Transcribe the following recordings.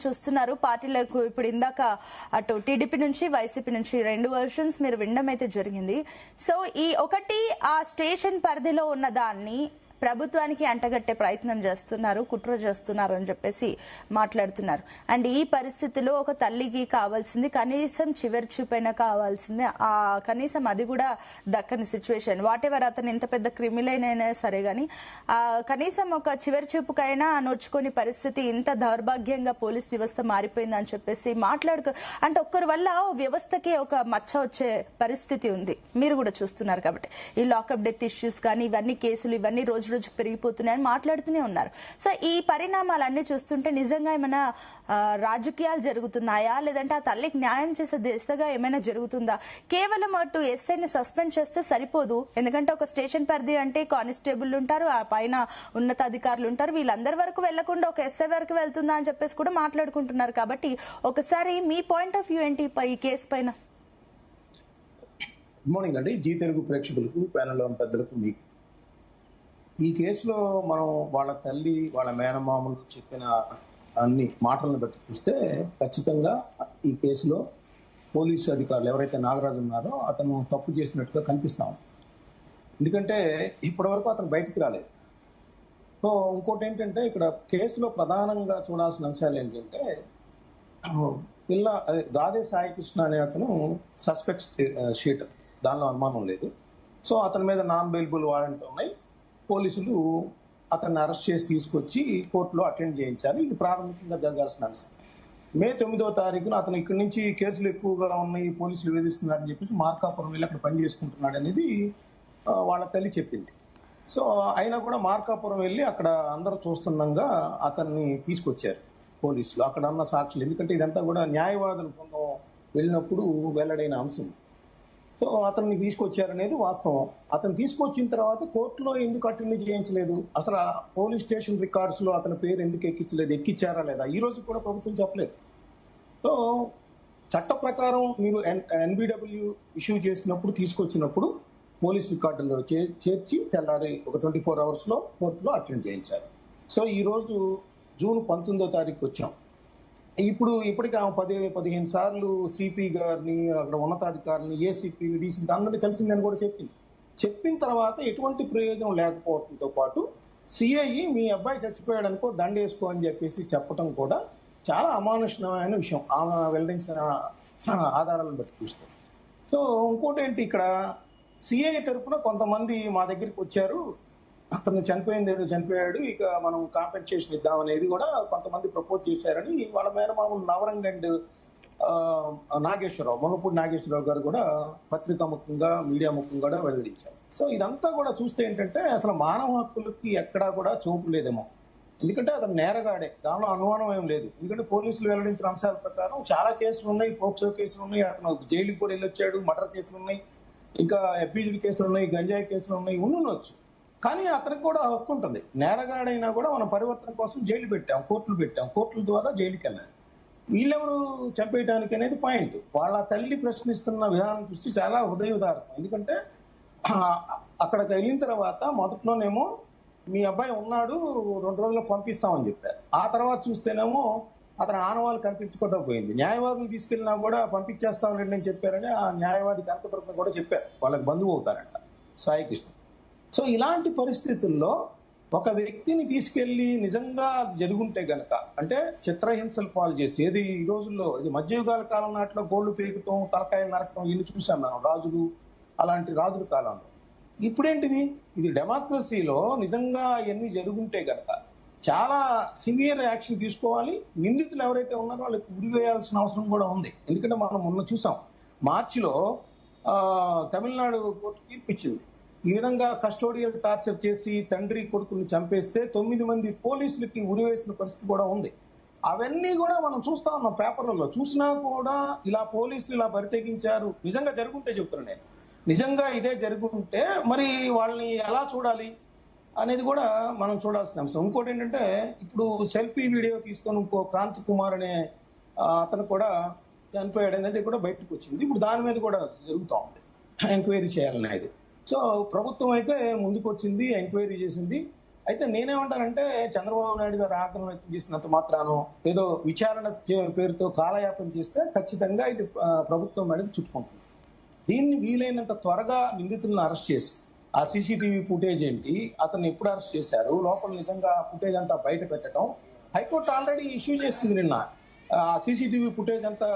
చూస్తున్నారు పార్టీలకు ఇప్పుడు ఇందాక అటు టీడీపీ నుంచి వైసీపీ నుంచి రెండు వర్షన్స్ మీరు వినడం అయితే జరిగింది. సో ఈ ఒకటి ఆ స్టేషన్ పరిధిలో ఉన్న దాన్ని ప్రభుత్వానికి అంటగట్టే ప్రయత్నం చేస్తున్నారు, కుట్ర చేస్తున్నారు అని చెప్పేసి మాట్లాడుతున్నారు. అండ్ ఈ పరిస్థితిలో ఒక తల్లికి కావాల్సింది కనీసం చివరి చూపైనా కావాల్సింది, ఆ కనీసం అది కూడా దక్కని సిచ్యువేషన్. వాట్ ఎవర్ అతను ఎంత పెద్ద క్రిమినల్ అయినా సరే కానీ కనీసం ఒక చివరి చూపుకైనా నోచుకొని పరిస్థితి ఇంత దౌర్భాగ్యంగా పోలీస్ వ్యవస్థ మారిపోయిందని చెప్పేసి అంటే ఒక్కరి వల్ల వ్యవస్థకి ఒక మచ్చ వచ్చే పరిస్థితి ఉంది. మీరు కూడా చూస్తున్నారు కాబట్టి ఈ లాకప్ డెత్ ఇష్యూస్ కానీ ఇవన్నీ కేసులు ఇవన్నీ రోజు పెరిగిపోతున్నాయని మాట్లాడుతూనే ఉన్నారు. సో ఈ పరిణామాలన్నీ చూస్తుంటే నిజంగా ఏమైనా రాజకీయాలు జరుగుతున్నాయా, లేదంటే ఆ తల్లికి న్యాయం చేసే దిశగా ఏమైనా జరుగుతుందా? కేవలం అటు ఎస్ఐని సస్పెండ్ చేస్తే సరిపోదు. ఎందుకంటే ఒక స్టేషన్ పరిధి అంటే కానిస్టేబుల్ ఉంటారు, ఆ పైన ఉన్నతాధికారులు ఉంటారు, వీళ్ళందరి వరకు వెళ్లకుండా ఒక ఎస్ఐ వరకు వెళ్తుందా అని చెప్పేసి కూడా మాట్లాడుకుంటున్నారు. కాబట్టి ఒకసారి మీ పాయింట్ ఆఫ్ వ్యూ ఏంటి ఈ కేసు పైన? గుడ్ మార్నింగ్ అండి, జీ తెలుగు ప్రేక్షకులకు, ప్యానెల్ లోని పెద్దలకు. మీకు ఈ కేసులో మనం వాళ్ళ తల్లి వాళ్ళ మేనమామలు చెప్పిన అన్ని మాటలను బట్టి చూస్తే ఖచ్చితంగా ఈ కేసులో పోలీసు అధికారులు ఎవరైతే నాగరాజు ఉన్నారో అతను తప్పు చేసినట్టుగా కనిపిస్తాం. ఎందుకంటే ఇప్పటి వరకు అతను బయటికి రాలేదు. సో ఇంకోటి ఏంటంటే ఇక్కడ కేసులో ప్రధానంగా చూడాల్సిన అంశాలు ఏంటంటే గాదే సాయికృష్ణ అనే అతను సస్పెక్ట్ షీటర్, దానిలో అనుమానం లేదు. సో అతని మీద నాన్ బెయిలబుల్ వారెంట్ ఉన్నాయి. పోలీసులు అతన్ని అరెస్ట్ చేసి తీసుకొచ్చి కోర్టులో అటెండ్ చేయించాలి. ఇది ప్రాథమికంగా జరగాల్సిన అంశం. మే 9వ తారీఖున అతను ఇక్కడి నుంచి కేసులు ఎక్కువగా ఉన్నాయి, పోలీసులు వేధిస్తున్నారని చెప్పేసి మార్కాపురం వెళ్ళి అక్కడ పని చేసుకుంటున్నాడు అనేది వాళ్ళ తల్లి చెప్పింది. సో అయినా కూడా మార్కాపురం వెళ్ళి అక్కడ అందరూ చూస్తుండగా అతన్ని తీసుకొచ్చారు పోలీసులు. అక్కడ ఉన్న సాక్షులు, ఎందుకంటే ఇదంతా కూడా న్యాయవాదులు బృందం వెళ్ళినప్పుడు వెల్లడైన అంశం. సో అతన్ని తీసుకొచ్చారనేది వాస్తవం. అతను తీసుకొచ్చిన తర్వాత కోర్టులో ఎందుకు అటెండ్ చేయించలేదు, అసలు పోలీస్ స్టేషన్ రికార్డ్స్ లో అతని పేరు ఎందుకు ఎక్కించలేదు, ఎక్కించారా లేదా ఈ రోజు కూడా ప్రభుత్వం చెప్పలేదు. సో చట్ట ప్రకారం మీరు ఎన్బిడబ్ల్యూ ఇష్యూ చేసినప్పుడు తీసుకొచ్చినప్పుడు పోలీస్ రికార్డుల్లో చేర్చి తెల్లారి ఒక 24 hours లో కోర్టులో అటెండ్ చేయించారు. సో ఈ రోజు జూన్ 19వ తారీఖు వచ్చాం. ఇప్పటికి ఆమె 10-15 సార్లు సిపి గారిని, అక్కడ ఉన్నతాధికారులని, ఏసీపీ, డీసీపీ అందరినీ కలిసిందని కూడా చెప్పిన తర్వాత ఎటువంటి ప్రయోజనం లేకపోవడంతో పాటు సిఐ మీ అబ్బాయి చచ్చిపోయాడు అనుకో దండేసుకో అని చెప్పేసి చెప్పడం కూడా చాలా అమానుషమైన విషయం ఆమె వెల్లడించిన ఆధారాలను బట్టి చూస్తే. సో ఇంకోటి ఏంటి, ఇక్కడ సిఐ తరఫున కొంతమంది మా దగ్గరికి వచ్చారు, అతను చనిపోయింది ఏదో చనిపోయాడు, ఇక మనం కాంపెన్సేషన్ ఇద్దాం అనేది కూడా కొంతమంది ప్రపోజ్ చేశారని వాళ్ళ మేనమామూలు నవరంగ్ అండ్ నాగేశ్వరరావు, మునపూడి నాగేశ్వరరావు గారు కూడా పత్రికా ముఖంగా మీడియా ముఖంగా కూడా వెల్లడించారు. సో ఇదంతా కూడా చూస్తే ఏంటంటే అసలు మానవ హక్కులకి ఎక్కడా కూడా చోటు లేదేమో. ఎందుకంటే అతను నేరగాడే, దానిలో అనుమానం ఏం లేదు. ఎందుకంటే పోలీసులు వెల్లడించిన అంశాల ప్రకారం చాలా కేసులు ఉన్నాయి, పోక్సో కేసులు ఉన్నాయి, అతను జైలుకి కూడా వెళ్ళొచ్చాడు, మర్డర్ కేసులు ఉన్నాయి, ఇంకా అబ్యూజ్డ్ కేసులు ఉన్నాయి, గంజాయి కేసులు ఉన్నాయి, ఉండొచ్చు. కానీ అతనికి కూడా హక్కు ఉంటుంది. నేరగాడైనా కూడా మనం పరివర్తన కోసం జైలు పెట్టాం, కోర్టుల ద్వారా జైలుకి వెళ్ళాలి. వీళ్ళెవరు చంపేయడానికి అనేది పాయింట్. వాళ్ళ తల్లి ప్రశ్నిస్తున్న విధానం చూసి చాలా హృదయదారకం. ఎందుకంటే అక్కడికి వెళ్ళిన తర్వాత మొదట్లోనేమో మీ అబ్బాయి ఉన్నాడు, 2 రోజుల్లో పంపిస్తామని చెప్పారు. ఆ తర్వాత చూస్తేనేమో అతని ఆనవాళ్ళు కనిపించకుండా పోయింది. న్యాయవాదులు తీసుకెళ్ళినా కూడా పంపించేస్తామని నేను చెప్పారని ఆ న్యాయవాది కనకదుర్గ కూడా చెప్పారు, వాళ్ళకి బంధువు అవుతారంట సాయికృష్ణ. సో ఇలాంటి పరిస్థితుల్లో ఒక వ్యక్తిని తీసుకెళ్లి నిజంగా అది జరుగుంటే గనక, అంటే చిత్రహింసలు పాలు చేసి, ఏది ఈ రోజుల్లో ఇది మధ్యయుగాల కాలం నాటిలో గోళ్లు పీకటం, తలకాయలు నరకటం ఇన్ని చూసాం మనం రాజులు, అలాంటి రాజుల కాలంలో. ఇప్పుడేంటిది, ఇది డెమోక్రసీలో నిజంగా ఇవన్నీ జరుగుంటే గనక చాలా సివియర్ యాక్షన్ తీసుకోవాలి. నిందితులు ఎవరైతే ఉన్నారో వాళ్ళకి ఉరివేయాల్సిన అవసరం కూడా ఉంది. ఎందుకంటే మనం మొన్న చూసాం, మార్చిలో తమిళనాడు కోర్టు తీర్పిచ్చింది. ఈ విధంగా కస్టోడియల్ టార్చర్ చేసి తండ్రి కొడుకుని చంపేస్తే 9 మంది పోలీసులకి ఉరివేసిన పరిస్థితి కూడా ఉంది. అవన్నీ కూడా మనం చూస్తా ఉన్నాం పేపర్లలో. చూసినా కూడా ఇలా పోలీసులు ఇలా బరితెగించారు. నిజంగా జరుగుంటే చెప్తున్నాను నేను, నిజంగా ఇదే జరుగుంటే మరి వాళ్ళని ఎలా చూడాలి అనేది కూడా మనం చూడాల్సిన అంశం. ఇంకోటి ఏంటంటే, ఇప్పుడు సెల్ఫీ వీడియో తీసుకొని ఇంకో క్రాంతి కుమార్ అనే అతను కూడా చనిపోయాడు అనేది కూడా బయటకు వచ్చింది. ఇప్పుడు దాని మీద కూడా జరుగుతూ ఉంది ఎంక్వైరీ చేయాలనేది. సో ప్రభుత్వం అయితే ముందుకు వచ్చింది, ఎంక్వైరీ చేసింది. అయితే నేనేమంటానంటే చంద్రబాబు నాయుడు గారు ఆగ్రహం వ్యక్తం చేసినంత మాత్రాను ఏదో విచారణ పేరుతో కాలయాపన చేస్తే ఖచ్చితంగా ఇది ప్రభుత్వం మీదకి చుట్టుకుంటుంది. దీన్ని వీలైనంత త్వరగా నిందితులను అరెస్ట్ చేసి ఆ సీసీటీవీ ఫుటేజ్ ఏంటి, అతను ఎప్పుడు అరెస్ట్ చేశారు, లోపల నిజంగా ఫుటేజ్ అంతా బయట పెట్టడం హైకోర్టు ఆల్రెడీ ఇష్యూ చేసింది నిన్న. సీసీటీవీ ఫుటేజ్ అంతా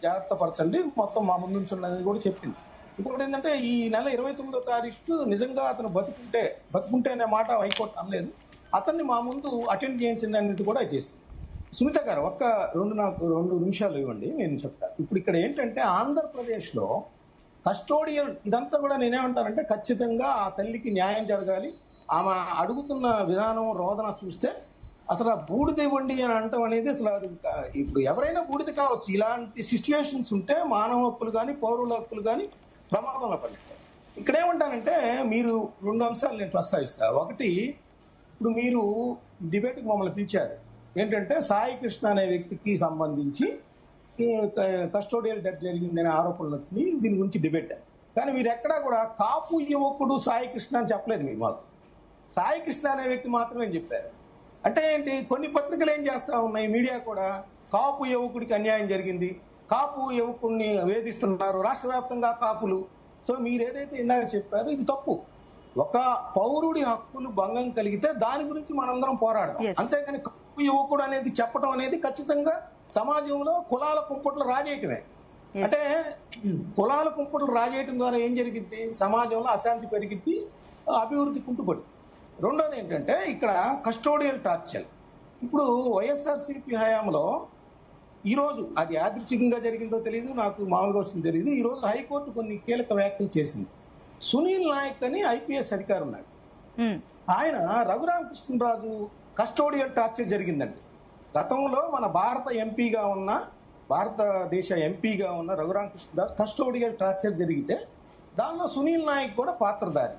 జాగ్రత్త పరచండి, మొత్తం మా ముందు ఉంచుండని కూడా చెప్పింది. ఇప్పుడు ఏంటంటే ఈ నెల 29వ తారీఖు నిజంగా అతను బతుకుంటే అనే మాట హైకోర్టు అనలేదు, అతన్ని మా ముందు అటెండ్ చేయించండి అనేది కూడా చేసింది. సునీత గారు నాకు 2 నిమిషాలు ఇవ్వండి, నేను చెప్తాను. ఇప్పుడు ఇక్కడ ఏంటంటే ఆంధ్రప్రదేశ్ లో కస్టోడియల్ ఇదంతా కూడా నేనేమంటానంటే ఖచ్చితంగా ఆ తల్లికి న్యాయం జరగాలి. ఆమె అడుగుతున్న విధానం రోదన చూస్తే అసలు బూడిద ఇవ్వండి అని అంటాం అనేది అసలు ఇప్పుడు ఎవరైనా బూడిద కావచ్చు. ఇలాంటి సిచ్యువేషన్స్ ఉంటే మానవ హక్కులు కానీ పౌరుల హక్కులు కానీ ప్రమాదంలో పడతాయి. ఇక్కడ ఏమంటానంటే మీరు 2 అంశాలు నేను ప్రస్తావిస్తా. ఒకటి, ఇప్పుడు మీరు డిబేట్కి మమ్మల్ని పిలిచారు, ఏంటంటే సాయి కృష్ణ అనే వ్యక్తికి సంబంధించి కస్టోడియల్ డెత్ జరిగిందనే ఆరోపణలు వచ్చినాయి, దీని గురించి డిబేట్. కానీ మీరు ఎక్కడా కూడా కాపు యువకుడు సాయి కృష్ణ అని చెప్పలేదు. మీరు మాకు సాయి కృష్ణ అనే వ్యక్తి మాత్రమే చెప్పారు. అంటే ఏంటి, కొన్ని పత్రికలు ఏం చేస్తా ఉన్నాయి, మీడియా కూడా కాపు యువకుడికి అన్యాయం జరిగింది, కాపు యువకుడిని వేధిస్తున్నారు రాష్ట్ర వ్యాప్తంగా కాపులు. సో మీరు ఏదైతే ఇందాక చెప్పారో ఇది తప్పు. ఒక పౌరుడి హక్కులు భంగం కలిగితే దాని గురించి మనందరం పోరాడదాం, అంతేగాని కాపు యువకుడు అనేది చెప్పడం అనేది ఖచ్చితంగా సమాజంలో కులాల కుంపట్లు రాజేయటమే. అంటే కులాల కుంపట్లు రాజేయటం ద్వారా ఏం జరిగింది, సమాజంలో అశాంతి పెరిగిద్ది, అభివృద్ధి కుంటుపడి. రెండోది ఏంటంటే ఇక్కడ కస్టోడియల్ టార్చర్. ఇప్పుడు వైఎస్ఆర్సీపీ హయాంలో ఈరోజు అది యాదృచ్ఛికంగా జరిగిందో తెలియదు, నాకు మామూలుగా వచ్చిందో తెలియదు, ఈ రోజు హైకోర్టు కొన్ని కీలక వ్యాఖ్యలు చేసింది. సునీల్ నాయక్ అని ఐపీఎస్ అధికారి ఉన్నాడు, ఆయన రఘురామకృష్ణరాజు కస్టోడియల్ టార్చర్ జరిగిందండి. గతంలో మన భారతదేశ ఎంపీగా ఉన్న రఘురామకృష్ణరాజు కస్టోడియల్ టార్చర్ జరిగితే దానిలో సునీల్ నాయక్ కూడా పాత్రధారి.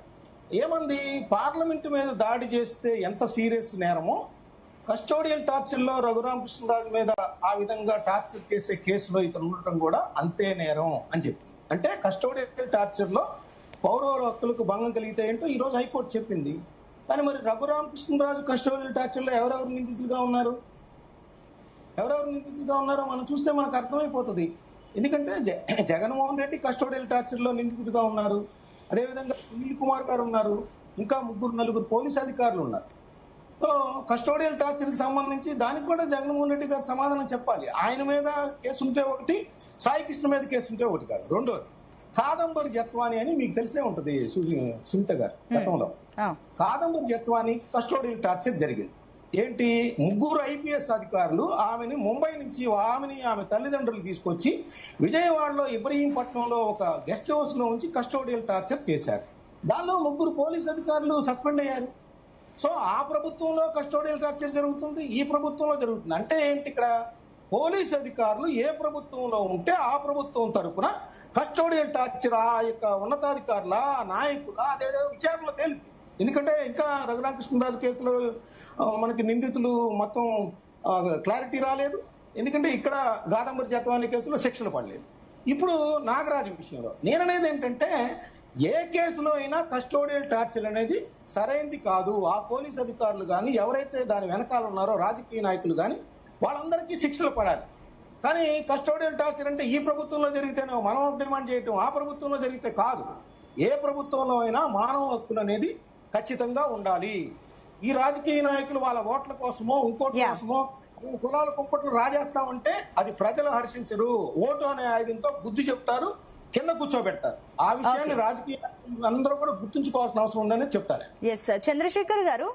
ఏమంది, పార్లమెంట్ మీద దాడి చేస్తే ఎంత సీరియస్ నేరమో కస్టోడియల్ టార్చర్ లో రఘురామకృష్ణరాజు మీద ఆ విధంగా టార్చర్ చేసే కేసులో ఇతను ఉండటం కూడా అంతే నేరం అని చెప్పి. అంటే కస్టోడియల్ టార్చర్ లో పౌరుల హక్కులకు భంగం కలిగితే ఏంటో ఈ రోజు హైకోర్టు చెప్పింది. కానీ మరి రఘురామకృష్ణరాజు కస్టోడియల్ టార్చర్ లో ఎవరెవరు నిందితులుగా ఉన్నారో మనం చూస్తే మనకు అర్థమైపోతుంది. ఎందుకంటే జగన్మోహన్ రెడ్డి కస్టోడియల్ టార్చర్ లో నిందితులుగా ఉన్నారు, అదేవిధంగా సునీల్ కుమార్ గారు ఉన్నారు, ఇంకా 3-4 పోలీసు అధికారులు ఉన్నారు. సో కస్టోడియల్ టార్చర్ కి సంబంధించి దానికి కూడా జగన్మోహన్ రెడ్డి గారు సమాధానం చెప్పాలి. ఆయన మీద కేసు ఉంటే ఒకటి, సాయి కృష్ణ మీద కేసు ఉంటే ఒకటి కాదు. రెండోది, కాదంబరి జత్వాని అని మీకు తెలిసే ఉంటది సునీత గారు, గతంలో కాదంబరి జత్వాని కస్టోడియల్ టార్చర్ జరిగింది. ఏంటి, 3 ఐపీఎస్ అధికారులు ఆమెని ముంబై నుంచి ఆమె తల్లిదండ్రులు తీసుకొచ్చి విజయవాడలో ఇబ్రహీంపట్నంలో ఒక గెస్ట్ హౌస్ లో ఉంచి కస్టోడియల్ టార్చర్ చేశారు. దానిలో 3 పోలీసు అధికారులు సస్పెండ్ అయ్యారు. సో ఆ ప్రభుత్వంలో కస్టోడియల్ టార్చర్ జరుగుతుంది, ఈ ప్రభుత్వంలో జరుగుతుంది. అంటే ఏంటి, ఇక్కడ పోలీసు అధికారులు ఏ ప్రభుత్వంలో ఉంటే ఆ ప్రభుత్వం తరఫున కస్టోడియల్ టార్చర్ ఆ యొక్క ఉన్నతాధికారుల నాయకుల అదేదో విచారణలో తేలింది. ఎందుకంటే ఇంకా రఘురామకృష్ణరాజు కేసులో మనకి నిందితులు మొత్తం క్లారిటీ రాలేదు, ఎందుకంటే ఇక్కడ కాదంబరి జత్వాని కేసులో శిక్షలు పడలేదు. ఇప్పుడు నాగరాజు విషయంలో నేననేది ఏంటంటే ఏ కేసులో అయినా కస్టోడియల్ టార్చర్ అనేది సరైంది కాదు. ఆ పోలీస్ అధికారులు కానీ ఎవరైతే దాని వెనకాల ఉన్నారో రాజకీయ నాయకులు కానీ వాళ్ళందరికీ శిక్షలు పడాలి. కానీ కస్టోడియల్ టార్చర్ అంటే ఈ ప్రభుత్వంలో జరిగితేనే మనం డిమాండ్ చేయటం, ఆ ప్రభుత్వంలో జరిగితే కాదు. ఏ ప్రభుత్వంలో అయినా మానవ హక్కులు అనేది ఖచ్చితంగా ఉండాలి. ఈ రాజకీయ నాయకులు వాళ్ళ ఓట్ల కోసమో ఇంకోటి కోసమో కులాల కుంపట్లు రాజేస్తామంటే అది ప్రజలు హర్షించరు. ఓటు అనే ఆయుధంతో బుద్ధి చెప్తారు, కింద కూర్చోబెడతారు. ఆ విషయాన్ని రాజకీయ నాయకులు అందరూ కూడా గుర్తుంచుకోవాల్సిన అవసరం ఉందని చెప్తారు. చంద్రశేఖర్ గారు,